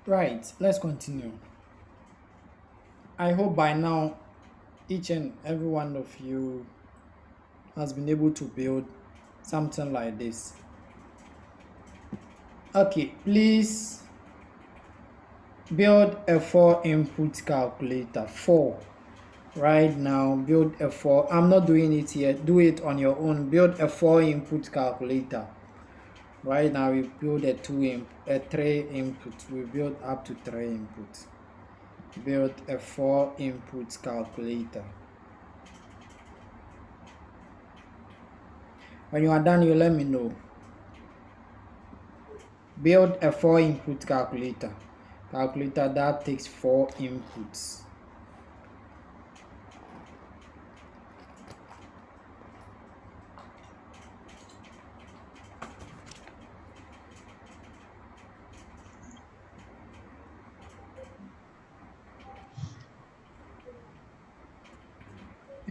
Right, let's continue. I hope by now each and every one of you has been able to build something like this. Okay, please build a four input calculator. Four. Right now, build a four. I'm not doing it here. Do it on your own. Build a four input calculator. Right now, we build a three input. We build up to three inputs. Build a four input calculator. When you are done, you let me know. Build a four input calculator. Calculator that takes four inputs.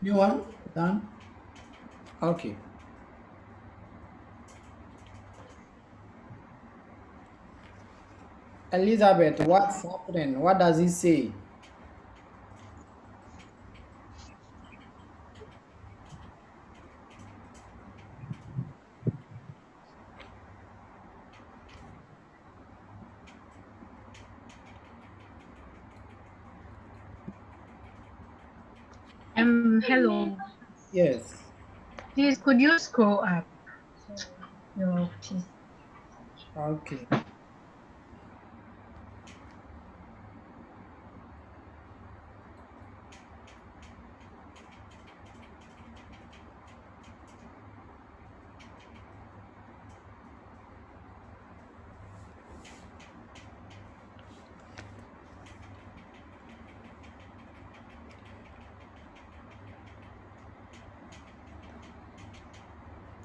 Anyone? Done? Okay. Elizabeth, what's happening? What does it say? Hello. Yes. Please, could you scroll up? No, please. Okay.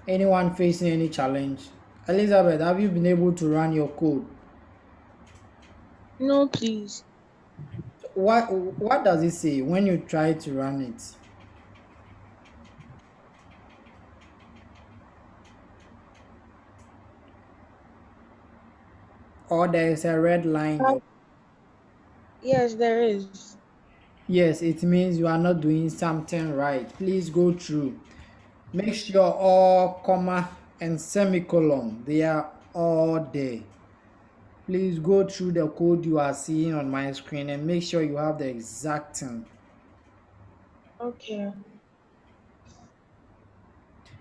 Anyone facing any challenge? Elizabeth, have you been able to run your code? No, please. What does it say when you try to run it? Or there is a red line there? Yes, there is. Yes, it means you are not doing something right. Please go through. Make sure all comma and semicolon they are all there. Please go through the code you are seeing on my screen and make sure you have the exact thing. Okay.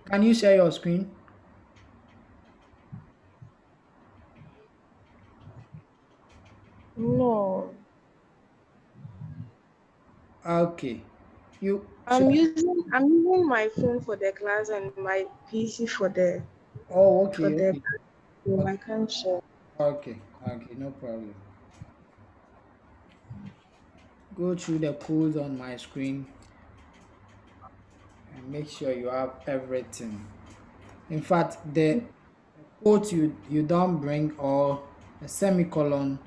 Can you share your screen? No. Okay. You I'm using my phone for the class and my PC for the oh for okay, the okay. room. Okay, I can't share. okay, no problem. Go through the codes on my screen and make sure you have everything. In fact, the quote you don't bring or a semicolon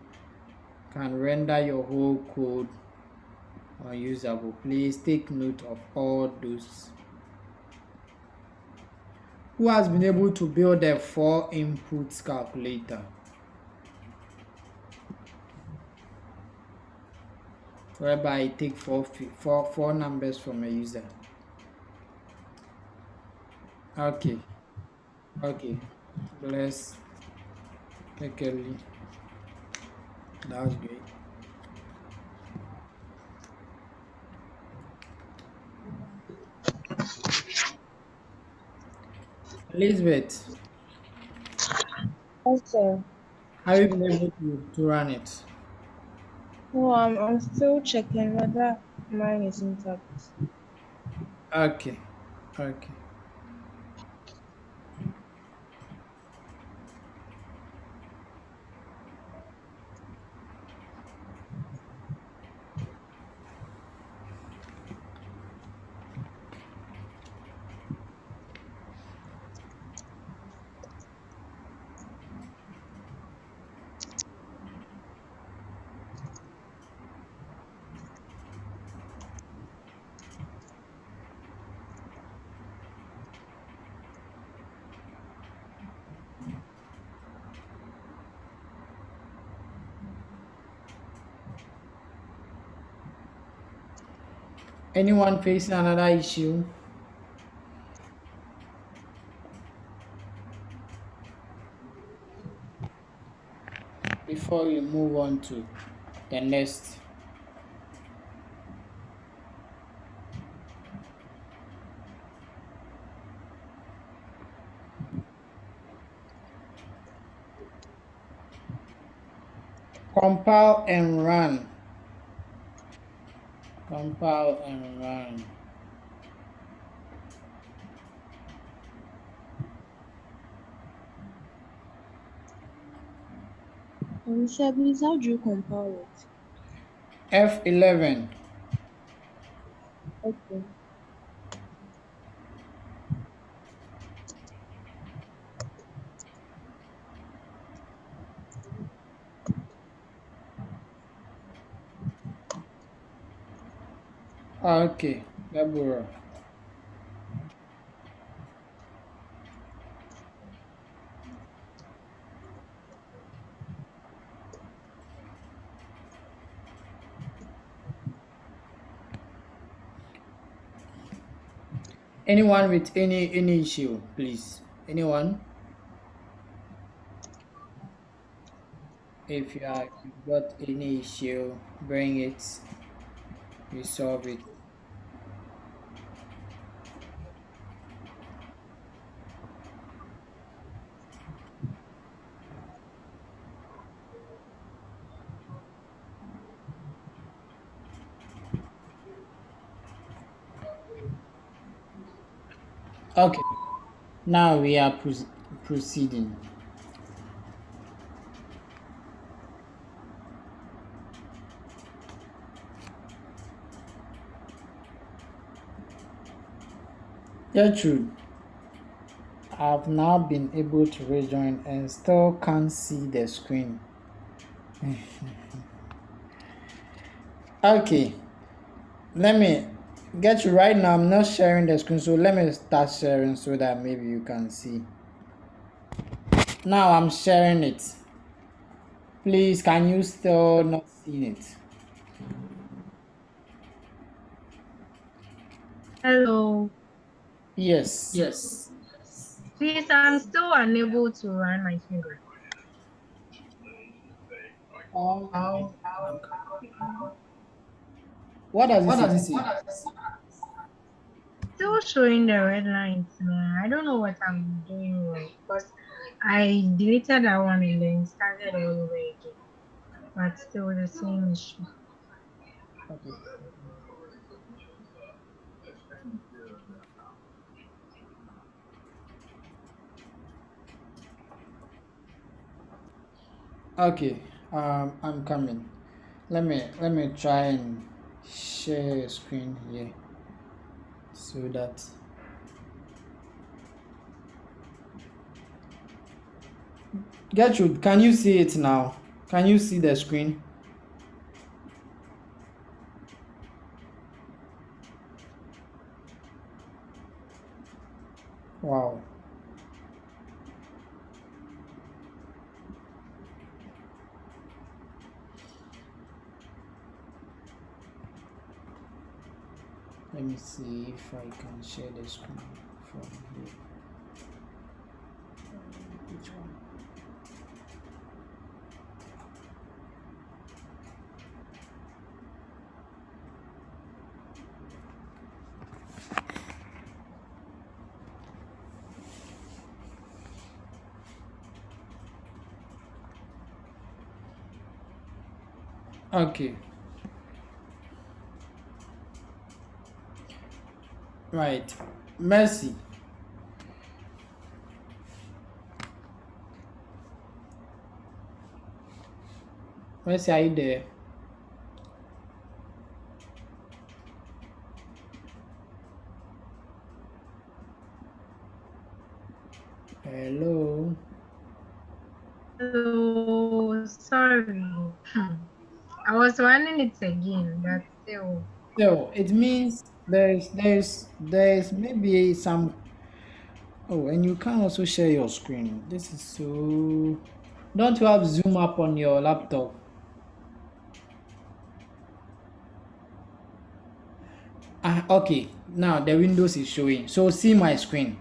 can render your whole code unusable. Please take note of all those. Who has been able to build a four inputs calculator whereby I take four numbers from a user? Okay, okay. Bless Kekeli. That's great. Elizabeth, Yes, sir. have you been able to run it? No, I'm still checking whether mine is intact. Okay, okay. Anyone facing another issue? Before we move on to the next. Compile and run. Compile and run. Sir, please, how do you compile it? F11. Okay. Okay, Deborah. Anyone with any issue, please? Anyone? If you've got any issue, bring it. We solve it. Okay. Now we are proceeding. Gertrude, I've now been able to rejoin and still can't see the screen. Okay, let me get you right now. I'm not sharing the screen, so let me start sharing so that maybe you can see. Now I'm sharing it. Please, can you still not see it? Hello. Yes. Please, I'm still unable to run my finger. Okay. What does it say? Still showing the red lines. Man. I don't know what I'm doing wrong because I deleted that one and then started all over again. But still the same issue. Okay. Okay. I'm coming. Let me try and share a screen here so that Gertrude, can you see it now? Can you see the screen? Wow. Let me see if I can share the screen from here. Which one? Okay. Right. Mercy. Mercy, are you there? Hello. Hello. Sorry. I was running it again, but still. So it means there's maybe some. Oh, and you can also share your screen. This is so. Don't you have Zoom up on your laptop? Okay, now the Windows is showing. So see my screen.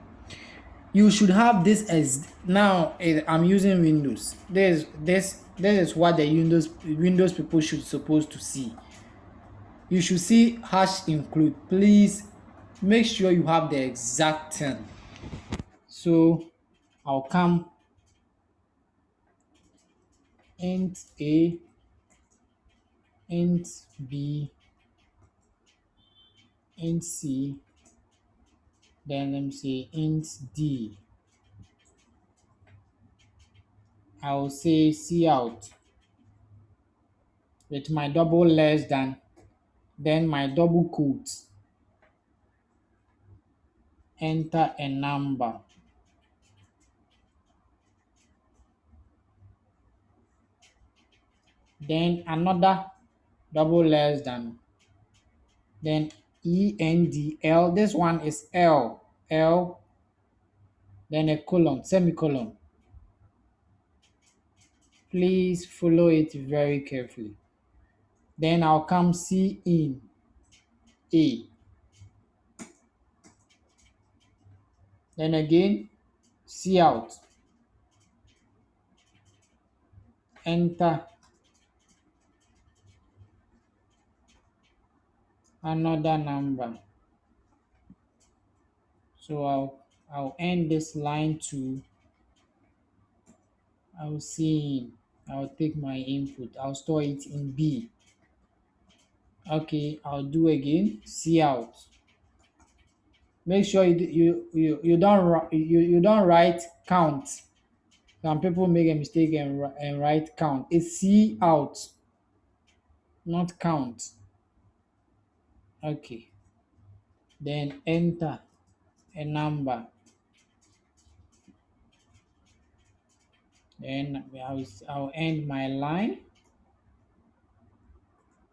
You should have this as now. I'm using Windows. This is what the Windows people should supposed to see. You should see hash include. Please make sure you have the exact thing. So I'll come int A, int B, int C, then let me say int D. I will say cout with my double less than, then my double quote, enter a number. Then another double less than, then ENDL. This one is L, then a colon, semicolon. Please follow it very carefully. Then I'll come C in A. Then again, cout, enter another number. So I'll end this line to, I'll take my input, I'll store it in B. Okay, I'll do again, cout. Make sure you don't write count. Some people make a mistake and write count. It's cout, not count. Okay. Then enter a number. Then I'll end my line.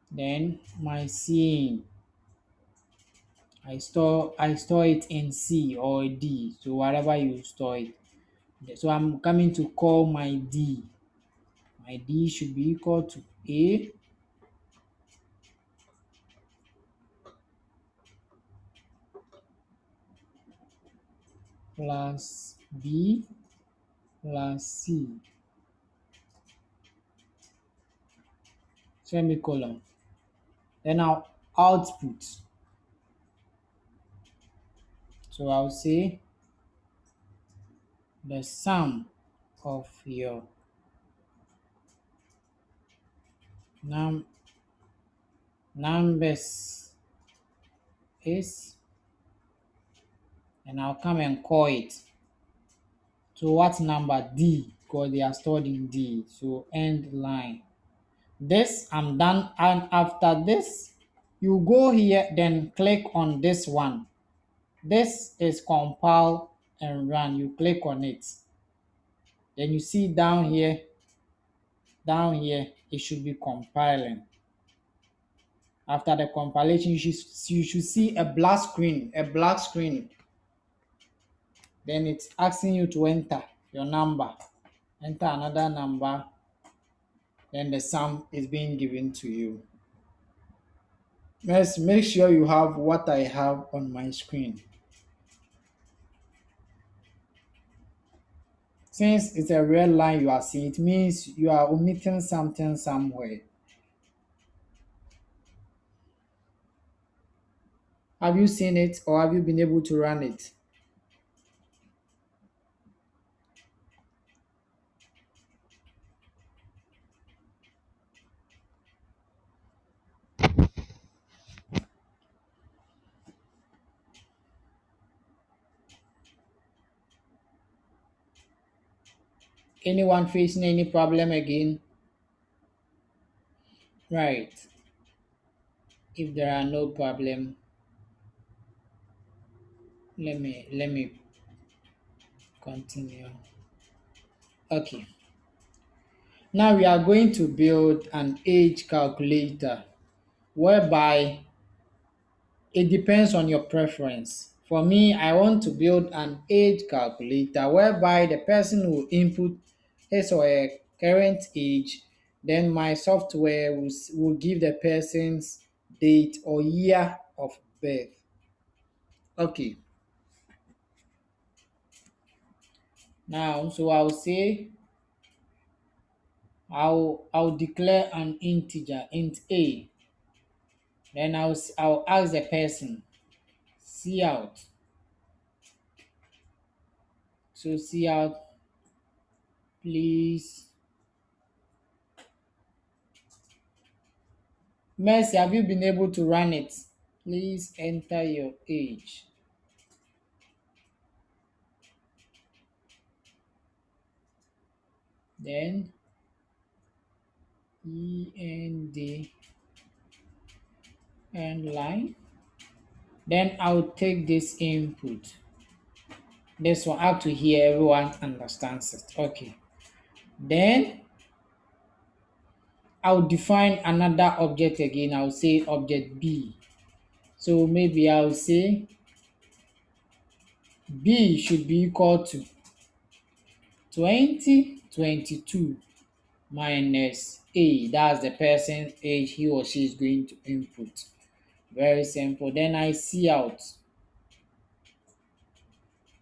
Then my scene. I store it in C or D. So wherever you store it. So I'm coming to call my D. My D should be equal to A plus B plus C, semicolon. Then I'll output. So I'll say the sum of your numbers is, and I'll come and call it. So what number? D, because they are stored in D. So end line. This I'm done, and after this you go here, then click on this one. This is compile and run. You click on it. Then you see down here it should be compiling. After the compilation, you should see a black screen. Then it's asking you to enter your number. Enter another number. Then the sum is being given to you. Let's make sure you have what I have on my screen. Since it's a red line you are seeing, it means you are omitting something somewhere. Have you seen it, or have you been able to run it? Anyone facing any problem again? Right. If there are no problem, let me continue. Okay. Now we are going to build an age calculator whereby it depends on your preference. For me, I want to build an age calculator whereby the person will input his or her current age, then my software will give the person's date or year of birth. Okay, now so I'll say I'll declare an integer int a. Then I'll ask the person see out. So see out, please. Mercy, have you been able to run it? Please enter your age. Then END end line. Then I'll take this input. This one up to here, everyone understands it. Okay. Then I'll define another object again. I'll say object B. So maybe I'll say B should be equal to 2022 minus A. That's the person's age he or she is going to input. Very simple. Then I see out.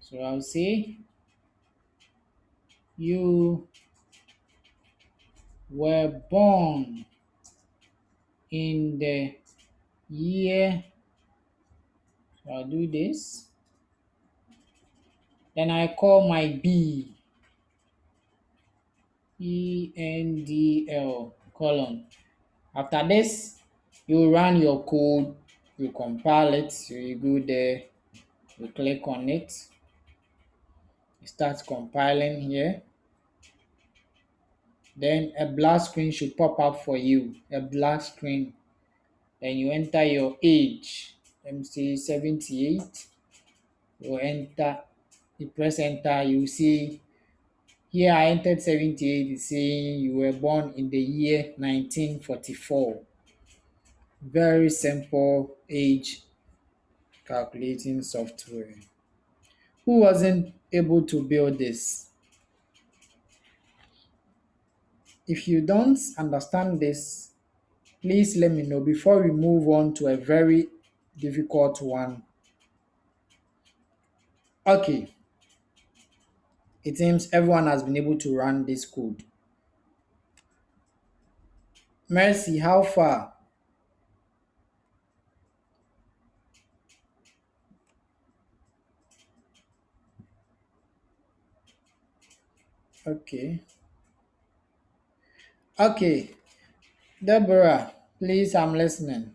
So I'll say you were born in the year. So I'll do this. Then I call my B. ENDL colon. After this, you run your code, you compile it, so you go there, you click on it, it starts compiling here. Then a black screen should pop up for you, a black screen. Then you enter your age. Let me say 78. You enter, you press enter, you see here I entered 78, it's saying you were born in the year 1944. Very simple age calculating software. Who wasn't able to build this? If you don't understand this, please let me know before we move on to a very difficult one. Okay, it seems everyone has been able to run this code. Mercy, how far? Okay. Okay, Deborah, please, I'm listening.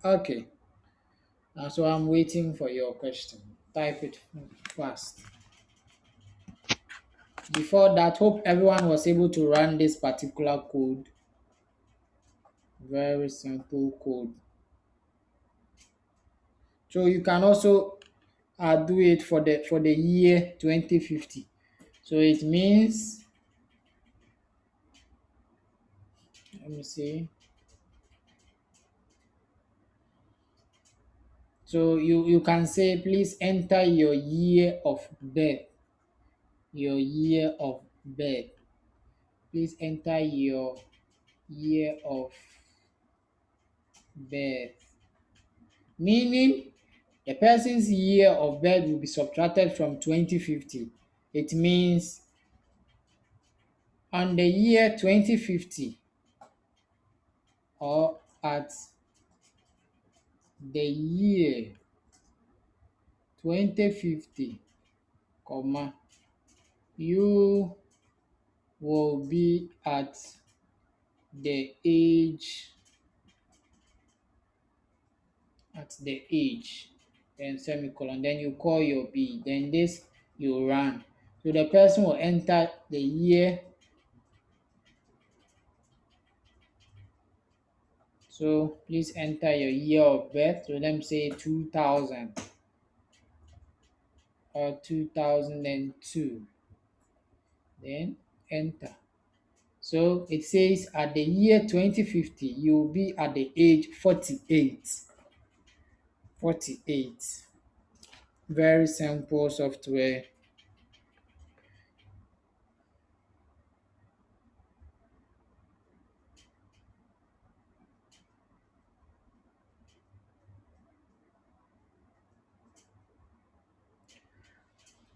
Okay, so I'm waiting for your question. Type it fast. Before that, hope everyone was able to run this particular code. Very simple code. So you can also do it for the year 2050. So it means, let me see. So you can say please enter your year of birth. Your year of birth. Please enter your year of birth. Meaning the person's year of birth will be subtracted from 2050. It means on the year 2050 or at the year 2050, comma, you will be at the age, then semicolon, then you call your B, then this you run. So the person will enter the year. So please enter your year of birth. So let me say 2000 or 2002. Then enter. So it says at the year 2050, you will be at the age 48. 48. Very simple software.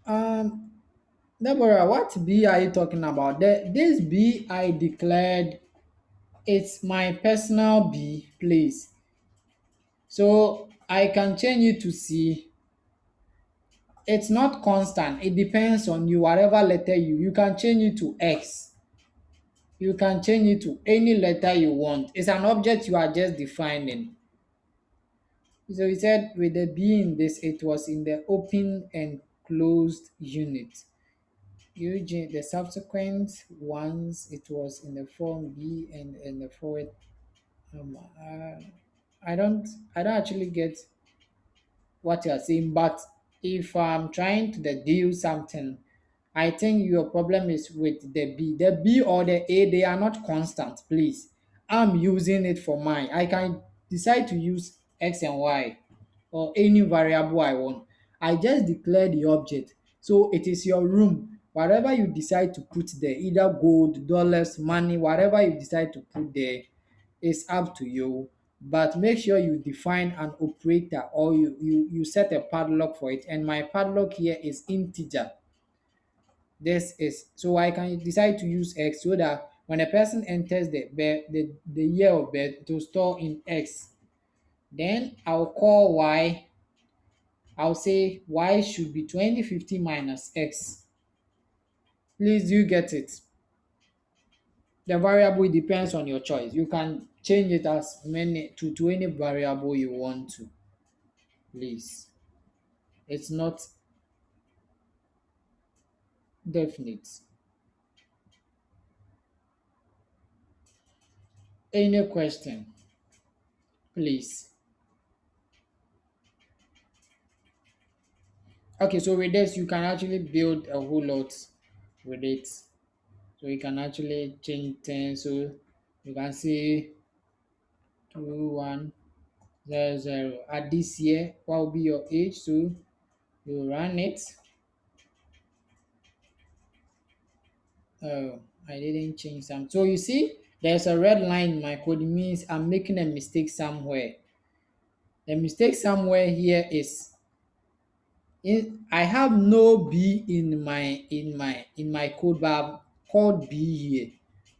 Um, Deborah, what B are you talking about? This B I declared, it's my personal B, please. So I can change it to C. It's not constant. It depends on you. Whatever letter you can change it to X. You can change it to any letter you want. It's an object you are just defining. So he said with the B in this, it was in the open and closed unit. Eugene, the subsequent ones, it was in the form B and in the forward. Um, uh, I don't, I don't actually get what you are saying, but if I'm trying to deduce something, I think your problem is with the B. The B or the A, they are not constant, please. I'm using it for mine. I can decide to use X and Y or any variable I want. I just declare the object. So it is your room. Whatever you decide to put there, either gold, dollars, money, whatever you decide to put there, is up to you. But make sure you define an operator, or you set a padlock for it. And my padlock here is integer. This is so I can decide to use X so that when a person enters the year of birth, to store in X. Then I'll call Y. I'll say Y should be 2050 minus X. Please, do you get it? The variable depends on your choice. You can change it as many to any variable you want to. Please. It's not definite. Any question, please. Okay, so with this, you can actually build a whole lot with it. So you can actually change things. So you can see 2100. At this year, what will be your age? So you run it. Oh, I didn't change some. So you see, there's a red line in my code. It means I'm making a mistake somewhere. The mistake somewhere here is I have no B in my code, but I've called B here.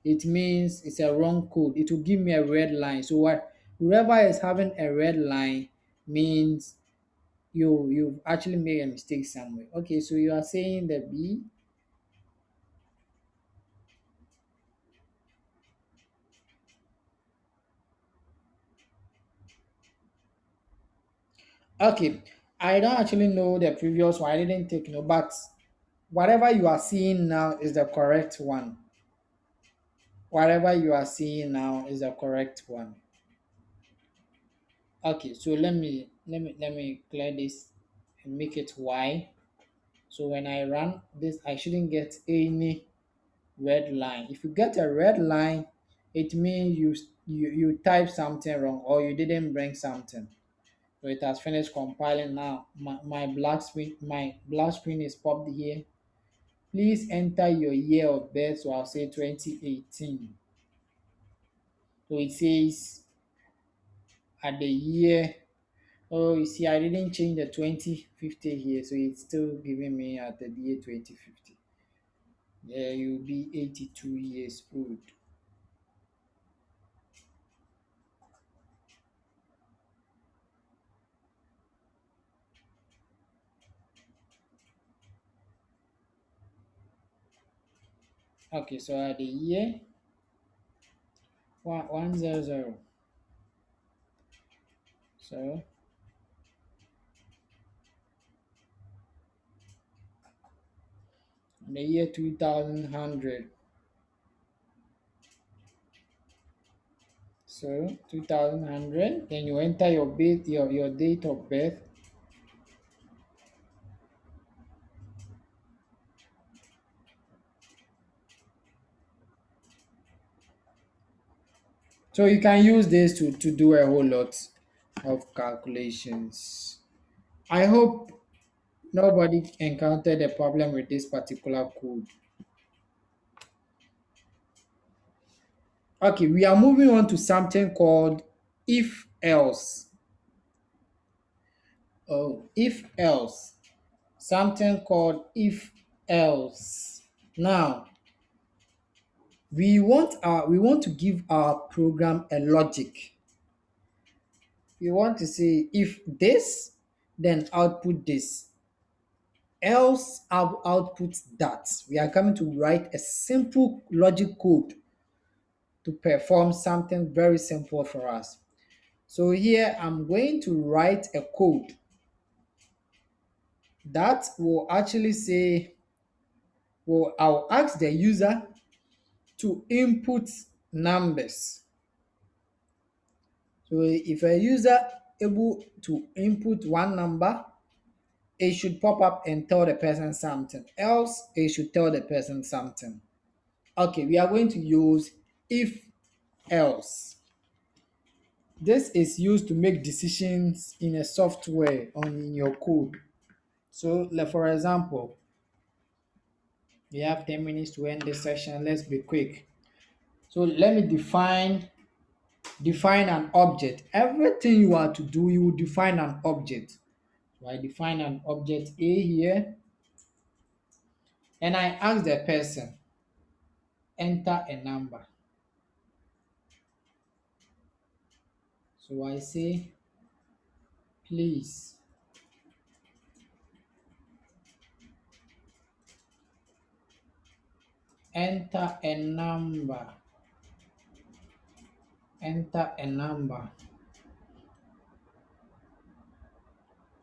It means it's a wrong code. It will give me a red line. So whoever is having a red line means you've actually made a mistake somewhere. Okay, so you are saying the B. Okay, I don't actually know the previous one. I didn't take note, but whatever you are seeing now is the correct one. Whatever you are seeing now is the correct one. Okay, so let me clear this and make it Y. So when I run this, I shouldn't get any red line. If you get a red line, it means you type something wrong or you didn't bring something. So it has finished compiling now. My black screen is popped here. Please enter your year of birth. So I'll say 2018. So it says at the year. Oh, you see, I didn't change the 2050 here, so it's still giving me at the year 2050. Yeah, you'll be 82 years old. Okay, so at the year 100. So the year 2100. So 2100. Then you enter your date of birth. So you can use this to do a whole lot of calculations. I hope nobody encountered a problem with this particular code. Okay, we are moving on to something called if else. Oh, if else. Something called if else. Now, we want to give our program a logic. We want to say if this, then output this. Else output that. We are coming to write a simple logic code to perform something very simple for us. So here I'm going to write a code that will actually say, well, I'll ask the user to input numbers. So if a user able to input one number, it should pop up and tell the person something. Else, it should tell the person something. Okay, we are going to use if else. This is used to make decisions in a software or in your code. So, like for example, we have 10 minutes to end this session. Let's be quick. So let me define an object. Everything you are to do, you will define an object. So I define an object A here, and I ask the person, enter a number. So I say, please enter a number. Enter a number.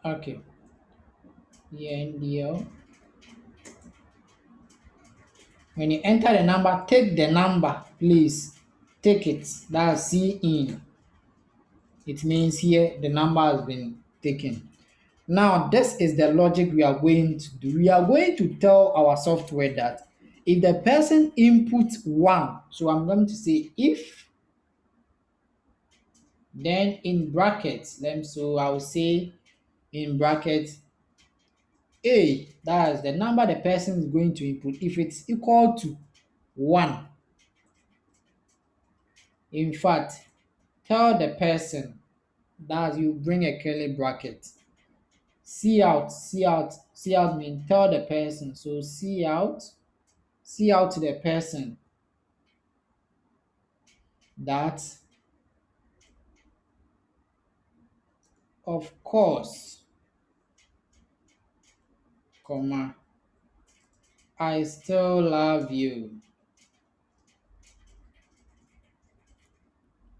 Okay. ENDL. When you enter the number, take the number, please. Take it. That's C in. It means here the number has been taken. Now, this is the logic we are going to do. We are going to tell our software that if the person inputs 1, so I'm going to say if, then in brackets, so I will say in brackets A, that is the number the person is going to input. If it's equal to 1, in fact, tell the person that you bring a curly bracket. See out, see out, see out means tell the person. So see out to the person that of course, comma, I still love you.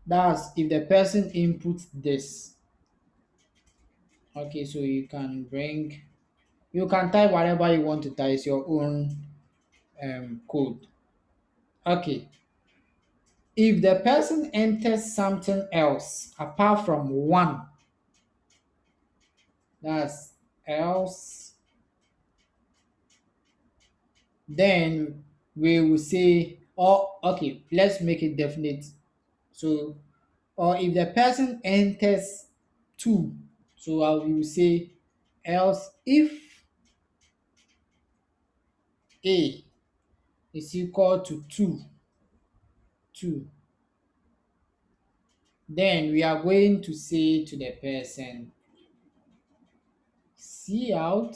That's if the person inputs this. Okay, so you can type whatever you want to type, it's your own code. Okay, if the person enters something else apart from 1, that's else, then we will say, oh, okay, let's make it definite. So, or if the person enters 2, so I will say else if A is equal to 2, then we are going to say to the person, see out.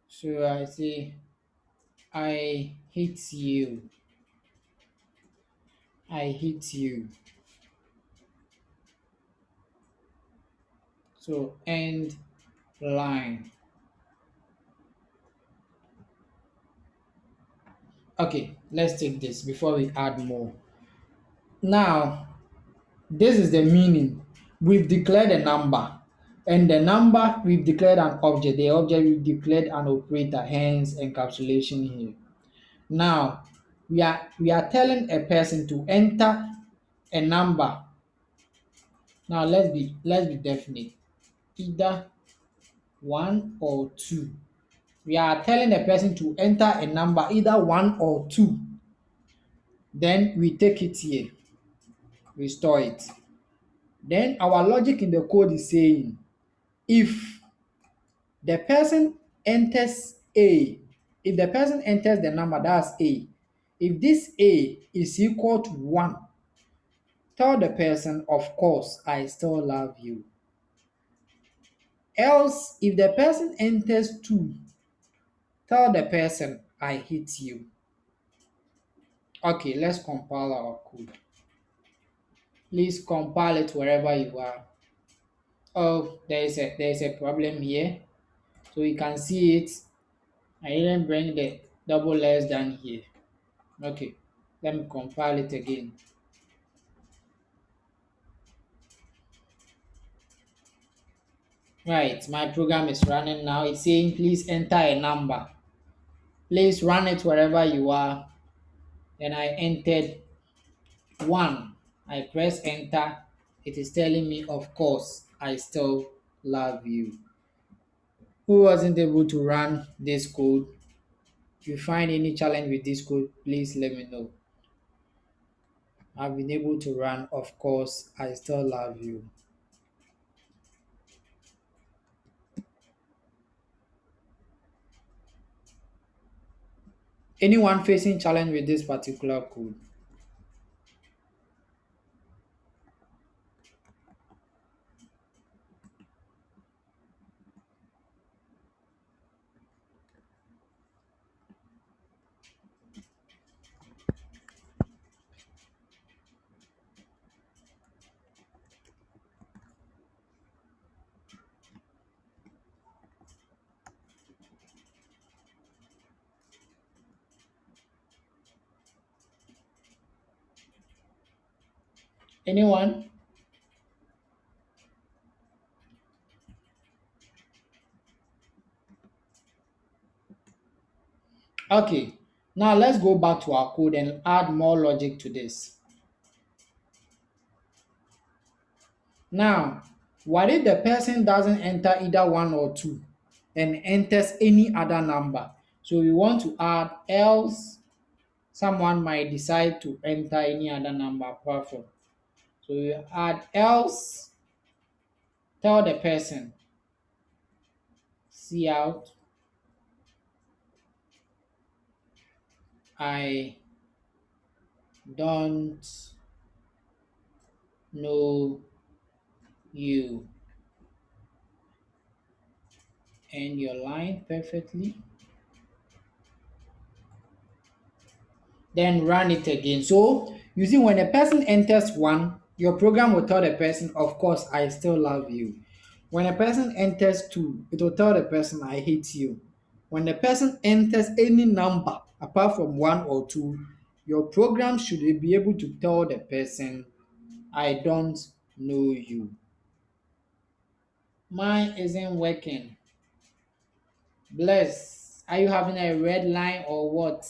So I say, I hate you. I hate you. So end line. Okay, let's take this before we add more. Now, this is the meaning. We've declared a number, and the number we've declared an object. The object we've declared an operator, hence encapsulation here. Now, we are telling a person to enter a number. Now let's be definite. Either 1 or 2. We are telling the person to enter a number either 1 or 2. Then we take it here, we store it. Then our logic in the code is saying if the person enters A, if the person enters the number that's A, if this A is equal to 1, tell the person, of course, I still love you. Else, if the person enters 2, tell the person, I hate you. Okay, let's compile our code. Please compile it wherever you are. Oh, there is a problem here. So you can see it. I didn't bring the double less than here. Okay, let me compile it again. Right, my program is running now. It's saying please enter a number. Please run it wherever you are. Then I entered 1. I press enter. It is telling me, of course, I still love you. Who wasn't able to run this code? If you find any challenge with this code, please let me know. I've been able to run, of course, I still love you. Anyone facing challenge with this particular code? Anyone? Okay, now let's go back to our code and add more logic to this. Now, what if the person doesn't enter either 1 or 2 and enters any other number? So we want to add else someone might decide to enter any other number apart from. So we add else, tell the person, see out, I don't know you, and your line perfectly. Then run it again. So you see, when a person enters 1, your program will tell the person, of course, I still love you. When a person enters 2, it will tell the person, I hate you. When the person enters any number apart from 1 or 2, your program should be able to tell the person, I don't know you. Mine isn't working. Bless, are you having a red line or what?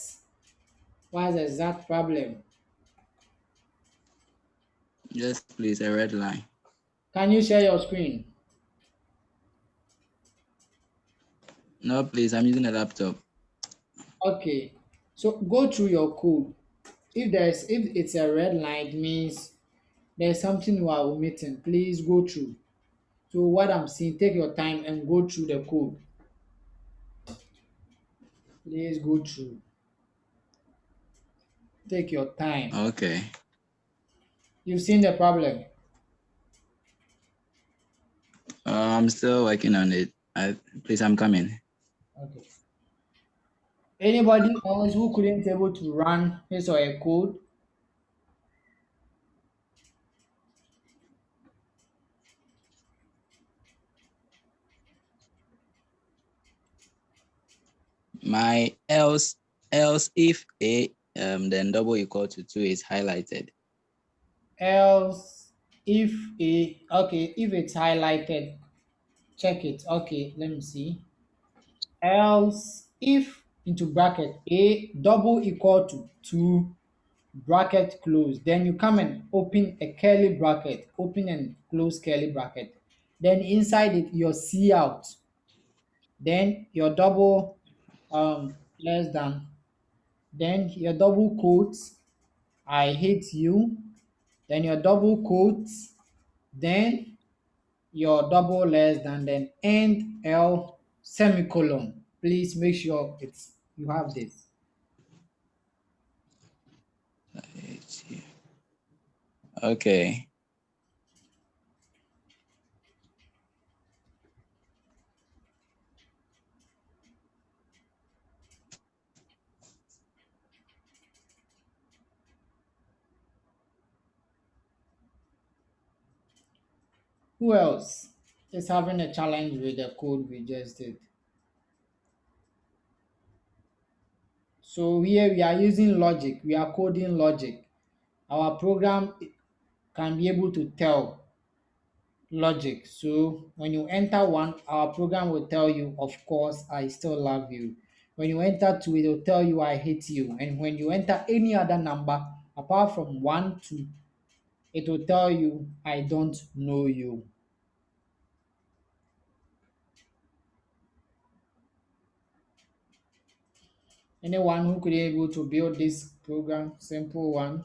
What's the exact problem? Yes, please, a red line. Can you share your screen? No, please, I'm using a laptop. Okay, so go through your code. If it's a red line, it means there's something you are omitting. Please go through. So what I'm saying, take your time and go through the code. Please go through. Take your time. Okay. You've seen the problem. I'm still working on it. Please, I'm coming. Okay. Anybody else who couldn't able to run his or a code? My else if a then double equal to 2 is highlighted. Else if a okay, if it's highlighted, check it. Okay, let me see. Else if into bracket a double equal to 2 bracket close, then you come and open a curly bracket, open and close curly bracket, then inside it your C out, then your double less than, then your double quotes, I hate you, then your double quotes, then your double less than, then end L semicolon. Please make sure it's you have this. Okay. Who else is having a challenge with the code we just did? So here we are using logic, we are coding logic. Our program can be able to tell logic. So when you enter one, our program will tell you, of course, I still love you. When you enter two, it will tell you, I hate you. And when you enter any other number apart from one, two, it will tell you, I don't know you. Anyone who could be able to build this program, simple one.